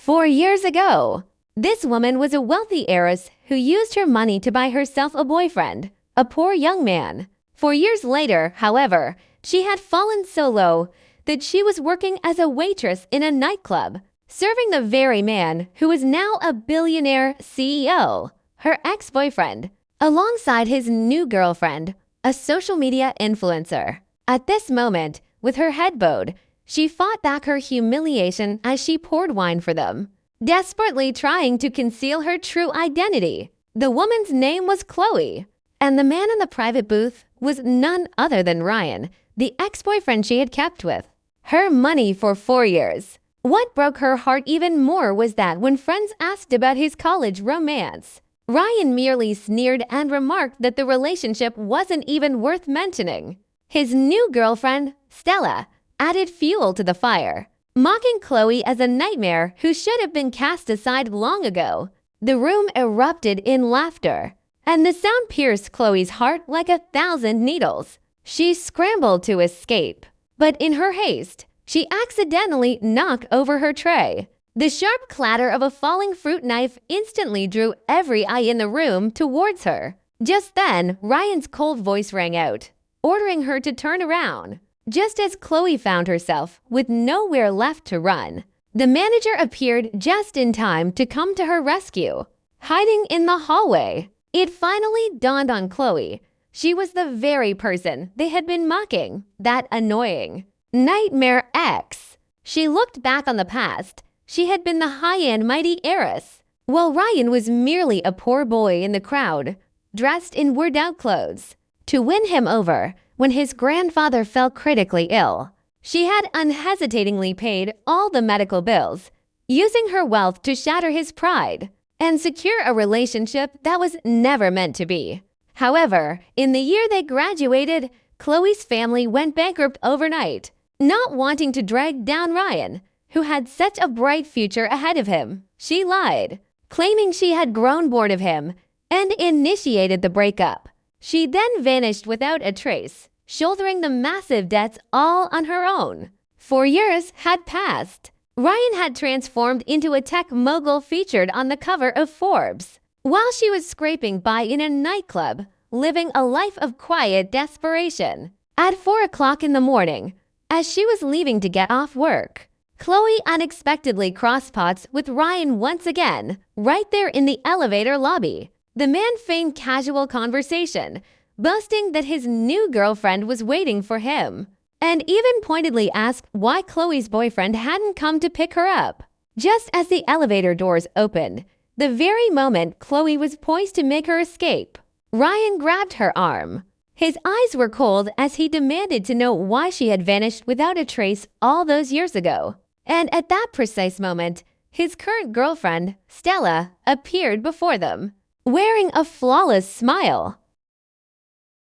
4 years ago. This woman was a wealthy heiress who used her money to buy herself a boyfriend, a poor young man. 4 years later, however, she had fallen so low that she was working as a waitress in a nightclub, serving the very man who was now a billionaire CEO, her ex-boyfriend, alongside his new girlfriend, a social media influencer. At this moment, with her head bowed, she fought back her humiliation as she poured wine for them, desperately trying to conceal her true identity. The woman's name was Chole, and the man in the private booth was none other than Ryan, the ex-boyfriend she had kept with her money for 4 years. What broke her heart even more was that when friends asked about his college romance, Ryan merely sneered and remarked that the relationship wasn't even worth mentioning. His new girlfriend, Stella, added fuel to the fire, mocking Chole as a nightmare who should have been cast aside long ago. The room erupted in laughter, and the sound pierced Chloe's heart like 1,000 needles. She scrambled to escape, but in her haste, she accidentally knocked over her tray. The sharp clatter of a falling fruit knife instantly drew every eye in the room towards her. Just then, Ryan's cold voice rang out, ordering her to turn around. Just as Chole found herself with nowhere left to run, the manager appeared just in time to come to her rescue, hiding in the hallway. It finally dawned on Chole. She was the very person they had been mocking, that annoying Nightmare X. She looked back on the past. She had been the high-end mighty heiress, while Ryan was merely a poor boy in the crowd, dressed in worn-out clothes. To win him over, when his grandfather fell critically ill, she had unhesitatingly paid all the medical bills, using her wealth to shatter his pride and secure a relationship that was never meant to be. However, in the year they graduated, Chloe's family went bankrupt overnight, not wanting to drag down Ryan, who had such a bright future ahead of him. She lied, claiming she had grown bored of him, and initiated the breakup. She then vanished without a trace, shouldering the massive debts all on her own. 4 years had passed. Ryan had transformed into a tech mogul featured on the cover of Forbes, while she was scraping by in a nightclub, living a life of quiet desperation. At 4 o'clock in the morning, as she was leaving to get off work, Chloe unexpectedly crossed paths with Ryan once again, right there in the elevator lobby. The man feigned casual conversation, boasting that his new girlfriend was waiting for him, and even pointedly asked why Chloe's boyfriend hadn't come to pick her up. Just as the elevator doors opened, the very moment Chloe was poised to make her escape, Ryan grabbed her arm. His eyes were cold as he demanded to know why she had vanished without a trace all those years ago. And at that precise moment, his current girlfriend, Stella, appeared before them, wearing a flawless smile.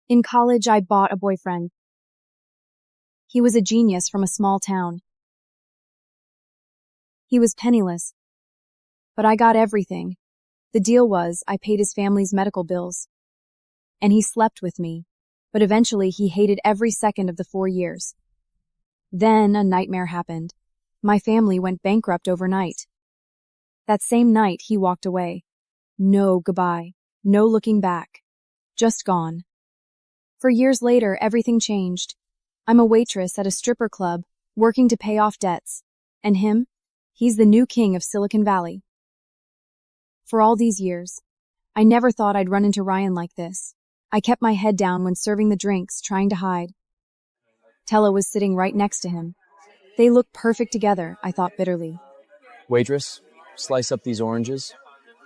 In college, I bought a boyfriend. He was a genius from a small town. He was penniless, but I got everything. The deal was I paid his family's medical bills, and he slept with me, but eventually he hated every second of the 4 years. Then a nightmare happened. My family went bankrupt overnight. That same night, he walked away. No goodbye, no looking back, just gone. For years later, everything changed. I'm a waitress at a stripper club, working to pay off debts. And him? He's the new king of Silicon Valley. For all these years, I never thought I'd run into Ryan like this. I kept my head down when serving the drinks, trying to hide. Tella was sitting right next to him. They looked perfect together, I thought bitterly. Waitress, slice up these oranges.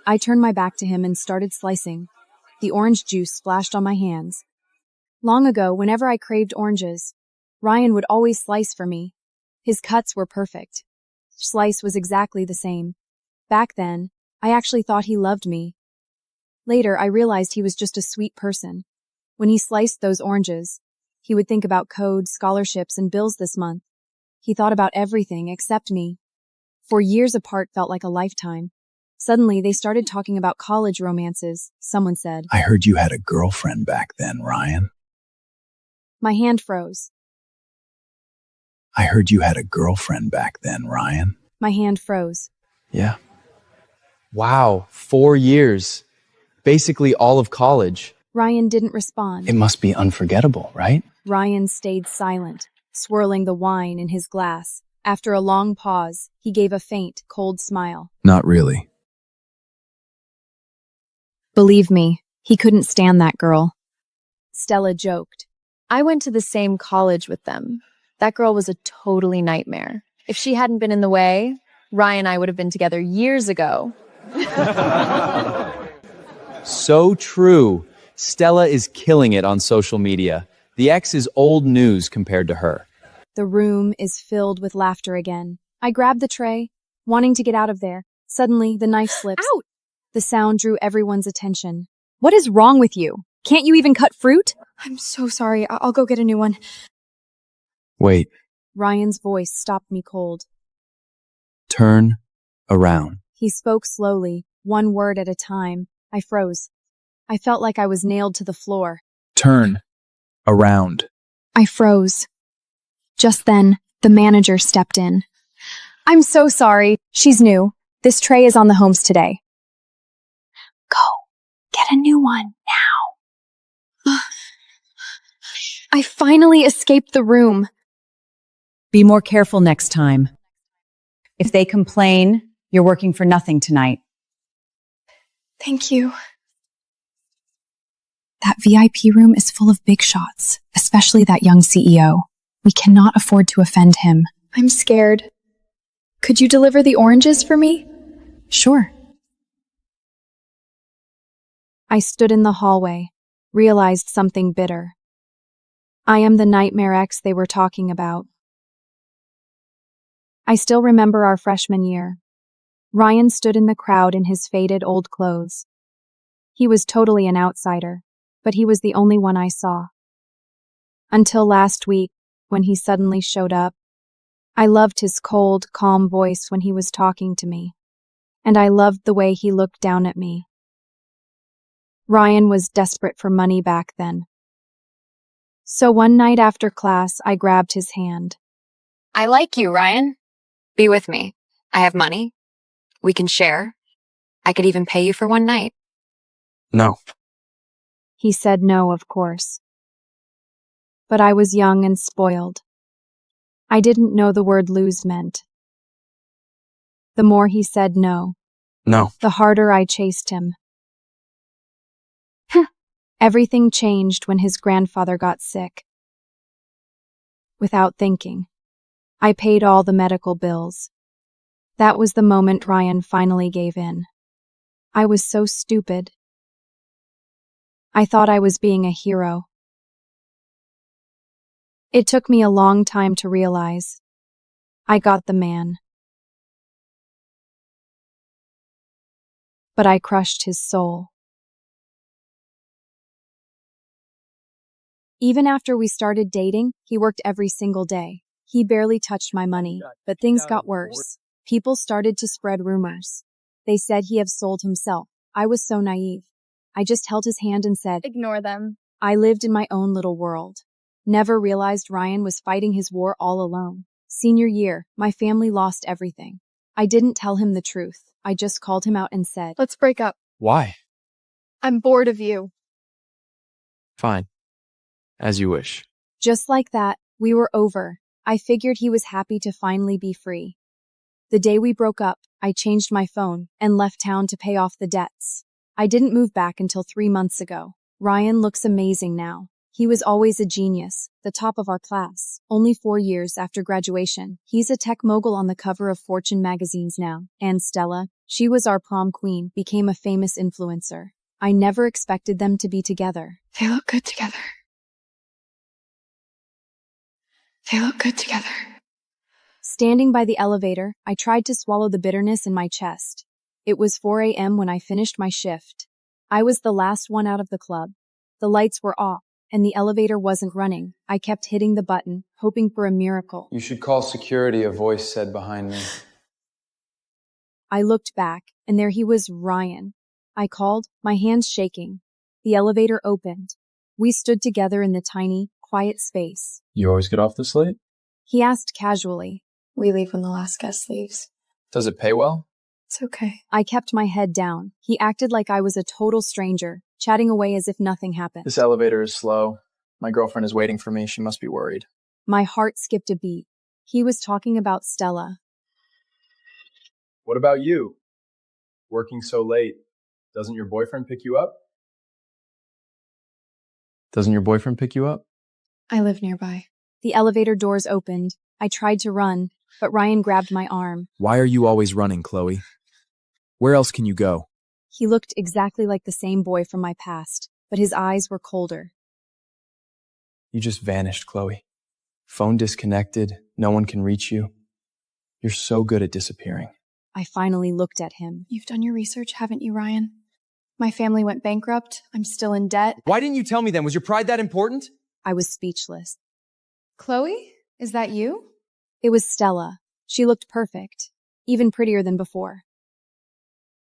I turned my back to him and started slicing. The orange juice splashed on my hands. Long ago, whenever I craved oranges, Ryan would always slice for me. His cuts were perfect. Slice was exactly the same. Back then, I actually thought he loved me. Later, I realized he was just a sweet person. When he sliced those oranges, he would think about code, scholarships, and bills this month. He thought about everything except me. 4 years apart felt like a lifetime. Suddenly, they started talking about college romances, someone said. I heard you had a girlfriend back then, Ryan. My hand froze. I heard you had a girlfriend back then, Ryan. My hand froze. Yeah. Wow, 4 years. Basically all of college. Ryan didn't respond. It must be unforgettable, right? Ryan stayed silent, swirling the wine in his glass. After a long pause, he gave a faint, cold smile. Not really. Believe me, he couldn't stand that girl. Stella joked. I went to the same college with them. That girl was a totally nightmare. If she hadn't been in the way, Ryan and I would have been together years ago. So true. Stella is killing it on social media. The ex is old news compared to her. The room is filled with laughter again. I grabbed the tray, wanting to get out of there. Suddenly, the knife slips. Out! The sound drew everyone's attention. What is wrong with you? Can't you even cut fruit? I'm so sorry. I'll go get a new one. Wait, Ryan's voice stopped me cold. turn around. He spoke slowly, one word at a time. I froze. I felt like I was nailed to the floor. Turn around. I froze. Just then, the manager stepped in. I'm so sorry. She's new. This tray is on the homes today. Go. Get a new one now. I finally escaped the room. Be more careful next time. If they complain, you're working for nothing tonight. Thank you. That VIP room is full of big shots, especially that young CEO. We cannot afford to offend him. I'm scared. Could you deliver the oranges for me? Sure. I stood in the hallway, realized something bitter. I am the nightmare ex they were talking about. I still remember our freshman year. Ryan stood in the crowd in his faded old clothes. He was totally an outsider, but he was the only one I saw. Until last week, when he suddenly showed up. I loved his cold, calm voice when he was talking to me, and I loved the way he looked down at me. Ryan was desperate for money back then. So one night after class, I grabbed his hand. I like you, Ryan. Be with me. I have money. We can share. I could even pay you for one night. No. He said no, of course. But I was young and spoiled. I didn't know the word lose meant. The more he said no, No. the harder I chased him. Everything changed when his grandfather got sick. Without thinking, I paid all the medical bills. That was the moment Ryan finally gave in. I was so stupid. I thought I was being a hero. It took me a long time to realize. I got the man. But I crushed his soul. Even after we started dating, he worked every single day. He barely touched my money, but things got worse. People started to spread rumors. They said he had sold himself. I was so naive. I just held his hand and said, Ignore them. I lived in my own little world. Never realized Ryan was fighting his war all alone. Senior year, my family lost everything. I didn't tell him the truth. I just called him out and said, Let's break up. Why? I'm bored of you. Fine. As you wish. Just like that, we were over. I figured he was happy to finally be free. The day we broke up, I changed my phone and left town to pay off the debts. I didn't move back until 3 months ago. Ryan looks amazing now. He was always a genius, the top of our class. Only 4 years after graduation, he's a tech mogul on the cover of Fortune magazines now. And Stella, she was our prom queen, became a famous influencer. I never expected them to be together. They look good together. They look good together. Standing by the elevator, I tried to swallow the bitterness in my chest. It was 4 a.m. when I finished my shift. I was the last one out of the club. The lights were off, and the elevator wasn't running. I kept hitting the button, hoping for a miracle. You should call security, a voice said behind me. I looked back, and there he was, Ryan. I called, my hands shaking. The elevator opened. We stood together in the tiny, quiet space. You always get off this late? He asked casually. We leave when the last guest leaves. Does it pay well? It's okay. I kept my head down. He acted like I was a total stranger, chatting away as if nothing happened. This elevator is slow. My girlfriend is waiting for me. She must be worried. My heart skipped a beat. He was talking about Stella. What about you? Working so late. Doesn't your boyfriend pick you up? Doesn't your boyfriend pick you up? I live nearby. The elevator doors opened. I tried to run, but Ryan grabbed my arm. Why are you always running, Chloe? Where else can you go? He looked exactly like the same boy from my past, but his eyes were colder. You just vanished, Chloe. Phone disconnected. No one can reach you. You're so good at disappearing. I finally looked at him. You've done your research, haven't you, Ryan? My family went bankrupt. I'm still in debt. Why didn't you tell me then? Was your pride that important? I was speechless. Chloe, is that you? It was Stella. She looked perfect, even prettier than before.